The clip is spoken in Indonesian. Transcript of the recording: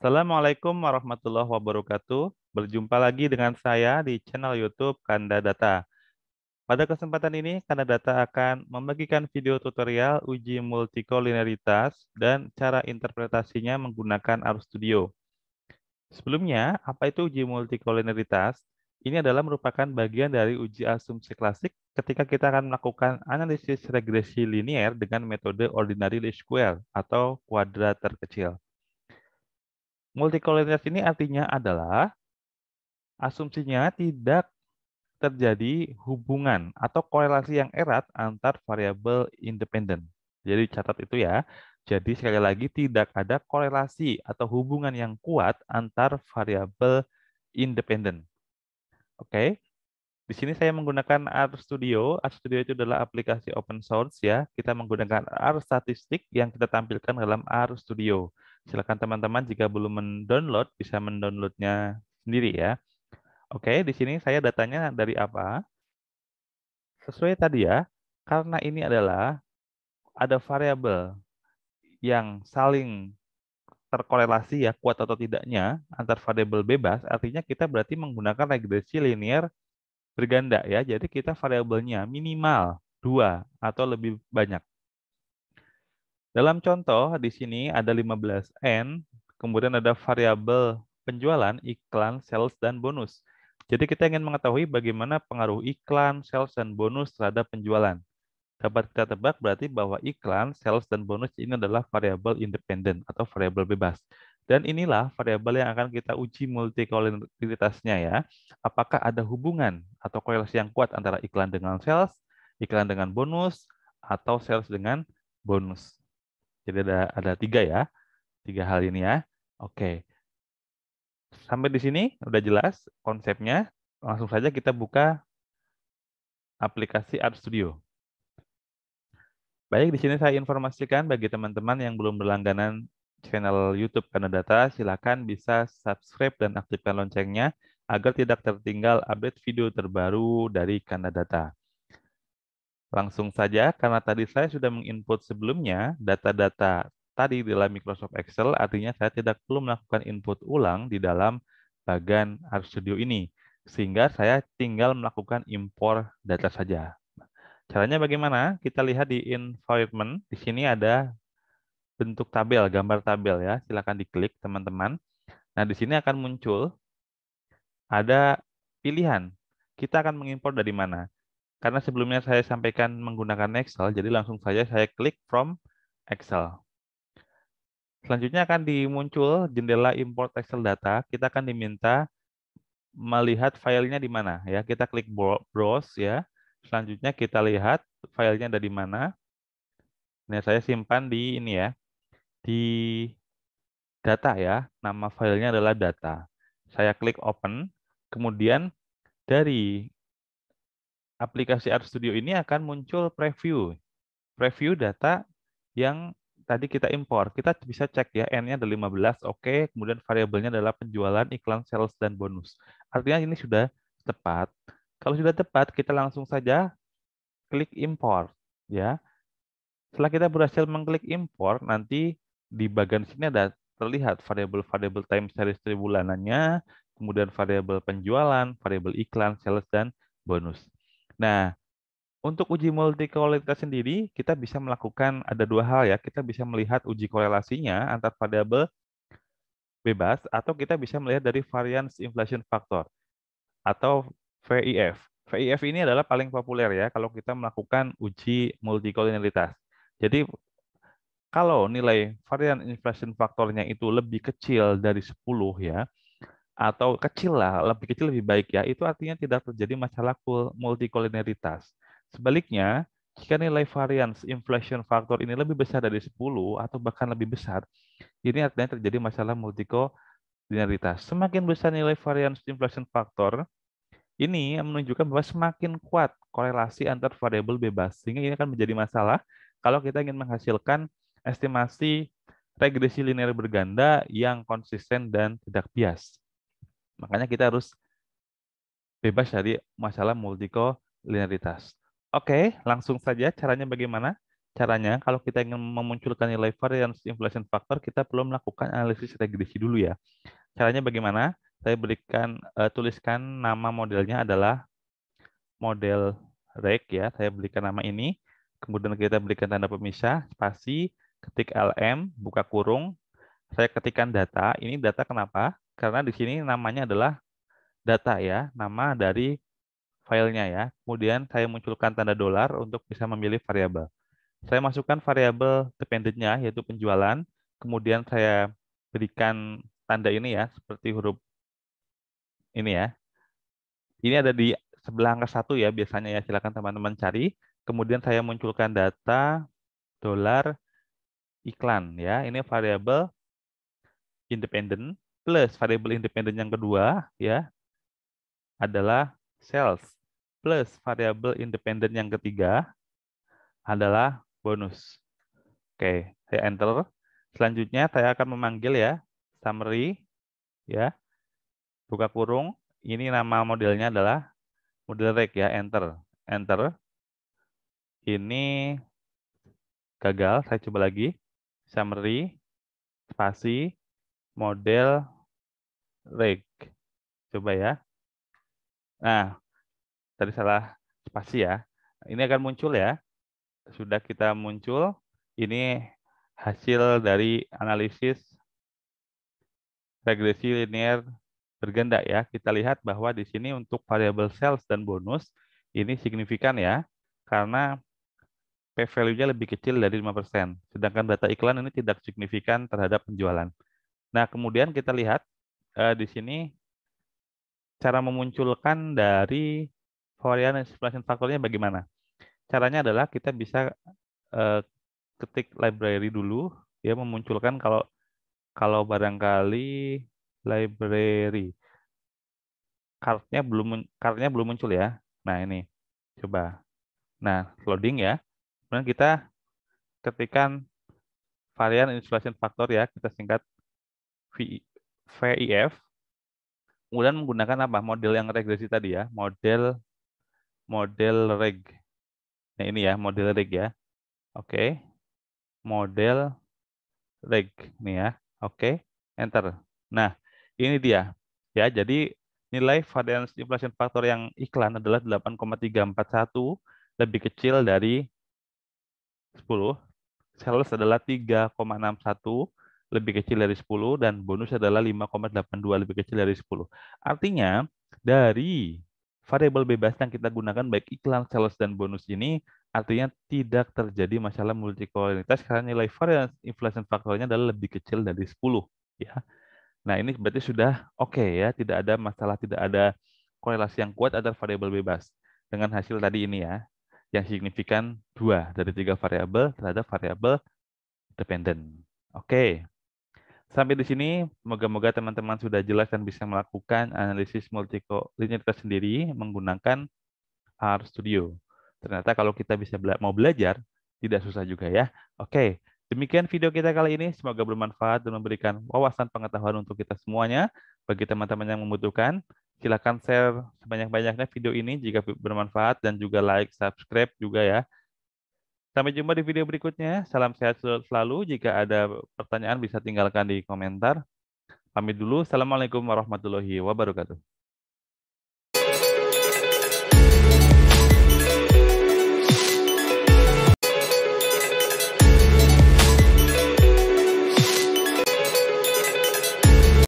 Assalamualaikum warahmatullahi wabarakatuh. Berjumpa lagi dengan saya di channel YouTube Kanda Data. Pada kesempatan ini, Kanda Data akan membagikan video tutorial uji multikolinearitas dan cara interpretasinya menggunakan RStudio. Sebelumnya, apa itu uji multikolinearitas? Ini adalah merupakan bagian dari uji asumsi klasik ketika kita akan melakukan analisis regresi linier dengan metode ordinary least square atau kuadrat terkecil. Multikolinearitas ini artinya adalah asumsinya tidak terjadi hubungan atau korelasi yang erat antar variabel independen. Jadi catat itu ya. Jadi sekali lagi tidak ada korelasi atau hubungan yang kuat antar variabel independen. Oke. Di sini saya menggunakan RStudio. RStudio itu adalah aplikasi open source ya. Kita menggunakan R statistik yang kita tampilkan dalam RStudio. Silakan teman-teman jika belum mendownload bisa mendownloadnya sendiri ya. Oke, di sini saya datanya dari apa? Sesuai tadi ya, karena ini adalah ada variabel yang saling terkorelasi ya, kuat atau tidaknya antar variabel bebas, artinya kita berarti menggunakan regresi linear berganda ya. Jadi kita variabelnya minimal 2 atau lebih banyak. Dalam contoh di sini ada 15N, kemudian ada variabel penjualan, iklan, sales, dan bonus. Jadi kita ingin mengetahui bagaimana pengaruh iklan, sales, dan bonus terhadap penjualan. Dapat kita tebak berarti bahwa iklan, sales, dan bonus ini adalah variabel independen atau variabel bebas. Dan inilah variabel yang akan kita uji multikolinearitasnya ya. Apakah ada hubungan atau korelasi yang kuat antara iklan dengan sales, iklan dengan bonus, atau sales dengan bonus. Jadi ada tiga ya, tiga hal ini ya. Oke, sampai di sini udah jelas konsepnya. Langsung saja kita buka aplikasi RStudio. Baik, di sini saya informasikan bagi teman-teman yang belum berlangganan channel YouTube Kanda Data, silakan bisa subscribe dan aktifkan loncengnya agar tidak tertinggal update video terbaru dari Kanda Data. Langsung saja, karena tadi saya sudah menginput sebelumnya data-data tadi di dalam Microsoft Excel, artinya saya tidak perlu melakukan input ulang di dalam bagian RStudio ini, sehingga saya tinggal melakukan impor data saja. Caranya bagaimana? Kita lihat di environment. Di sini ada bentuk tabel, gambar tabel ya. Silakan diklik teman-teman. Nah, di sini akan muncul ada pilihan. Kita akan mengimpor dari mana? Karena sebelumnya saya sampaikan menggunakan Excel, jadi langsung saja saya klik from Excel. Selanjutnya akan dimuncul jendela import Excel data. Kita akan diminta melihat filenya di mana ya. Kita klik browse ya. Selanjutnya kita lihat filenya ada di mana. Nah, saya simpan di ini ya, di data ya. Nama filenya adalah data. Saya klik open. Kemudian dari aplikasi RStudio ini akan muncul preview. Preview data yang tadi kita impor. Kita bisa cek ya, N-nya ada 15, oke. Kemudian variabelnya adalah penjualan, iklan, sales, dan bonus. Artinya ini sudah tepat. Kalau sudah tepat, kita langsung saja klik import. Ya. Setelah kita berhasil mengklik import, nanti di bagian sini ada terlihat variabel-variabel time series tribulanannya, kemudian variabel penjualan, variabel iklan, sales, dan bonus. Nah, untuk uji multikoleritas sendiri, kita bisa melakukan ada dua hal ya. Kita bisa melihat uji korelasinya antar variabel bebas, atau kita bisa melihat dari variance inflation factor atau VIF. VIF ini adalah paling populer ya kalau kita melakukan uji multikoleritas. Jadi kalau nilai varian inflation faktornya itu lebih kecil dari 10 ya, atau kecil lah, lebih kecil lebih baik ya, itu artinya tidak terjadi masalah multikoleritas. Sebaliknya, jika nilai variance inflation factor ini lebih besar dari 10 atau bahkan lebih besar, ini artinya terjadi masalah multikoleritas. Semakin besar nilai variance inflation factor, ini menunjukkan bahwa semakin kuat korelasi antar variabel bebas, sehingga ini akan menjadi masalah kalau kita ingin menghasilkan estimasi regresi linear berganda yang konsisten dan tidak bias. Makanya kita harus bebas dari masalah multikolinearitas. Oke, langsung saja caranya bagaimana? Caranya, kalau kita ingin memunculkan nilai variance inflation factor, kita perlu melakukan analisis regresi dulu ya. Caranya bagaimana? Saya tuliskan nama modelnya adalah model reg ya. Saya berikan nama ini. Kemudian kita berikan tanda pemisah, spasi, ketik LM, buka kurung. Saya ketikkan data. Ini data kenapa? Karena di sini namanya adalah data ya, nama dari filenya ya. Kemudian saya munculkan tanda dolar untuk bisa memilih variabel. Saya masukkan variabel dependent-nya, yaitu penjualan. Kemudian saya berikan tanda ini ya, seperti huruf ini ya. Ini ada di sebelah angka 1 ya, biasanya ya. Silakan teman-teman cari. Kemudian saya munculkan data dolar iklan ya. Ini variabel independent plus variabel independent yang kedua ya adalah sales plus variabel independent yang ketiga adalah bonus. Oke, saya enter. Selanjutnya saya akan memanggil ya summary ya, buka kurung. Ini nama modelnya adalah model reg ya, enter. Enter. Ini gagal, saya coba lagi. Summary, spasi, model reg. Coba ya. Nah, tadi salah spasi ya. Ini akan muncul ya. Sudah kita muncul. Ini hasil dari analisis regresi linear berganda ya. Kita lihat bahwa di sini untuk variabel sales dan bonus ini signifikan ya. Karena P-value-nya lebih kecil dari 5%. Sedangkan data iklan ini tidak signifikan terhadap penjualan. Nah, kemudian kita lihat di sini cara memunculkan dari varian inflation faktornya bagaimana. Caranya adalah kita bisa eh, ketik library dulu, ya memunculkan kalau barangkali library card-nya belum muncul ya. Nah, ini coba. Nah, loading ya. Kemudian kita ketikkan varian inflation factor ya, kita singkat VIF. Kemudian menggunakan apa? Model yang regresi tadi ya, model reg. Nah, ini ya, model reg ya. Oke. Model reg nih ya. Oke, enter. Nah, ini dia. Ya, jadi nilai variance inflation factor yang iklan adalah 8,341, lebih kecil dari 10. Sales adalah 3,61, lebih kecil dari 10, dan bonus adalah 5,82, lebih kecil dari 10. Artinya, dari variabel bebas yang kita gunakan baik iklan, sales, dan bonus ini, artinya tidak terjadi masalah multikolonialitas karena nilai variance inflation faktornya adalah lebih kecil dari 10. Ya. Nah, ini berarti sudah oke ya, tidak ada masalah, tidak ada korelasi yang kuat antara variabel bebas dengan hasil tadi ini ya, yang signifikan 2 dari 3 variabel terhadap variabel dependent. Oke, sampai di sini moga-moga teman-teman sudah jelas dan bisa melakukan analisis multikolinialitas sendiri menggunakan RStudio. Ternyata kalau kita bisa mau belajar, tidak susah juga ya. Oke, demikian video kita kali ini. Semoga bermanfaat dan memberikan wawasan pengetahuan untuk kita semuanya. Bagi teman-teman yang membutuhkan, silakan share sebanyak-banyaknya video ini jika bermanfaat dan juga like, subscribe juga ya. Sampai jumpa di video berikutnya. Salam sehat selalu. Jika ada pertanyaan bisa tinggalkan di komentar. Pamit dulu. Assalamualaikum warahmatullahi wabarakatuh.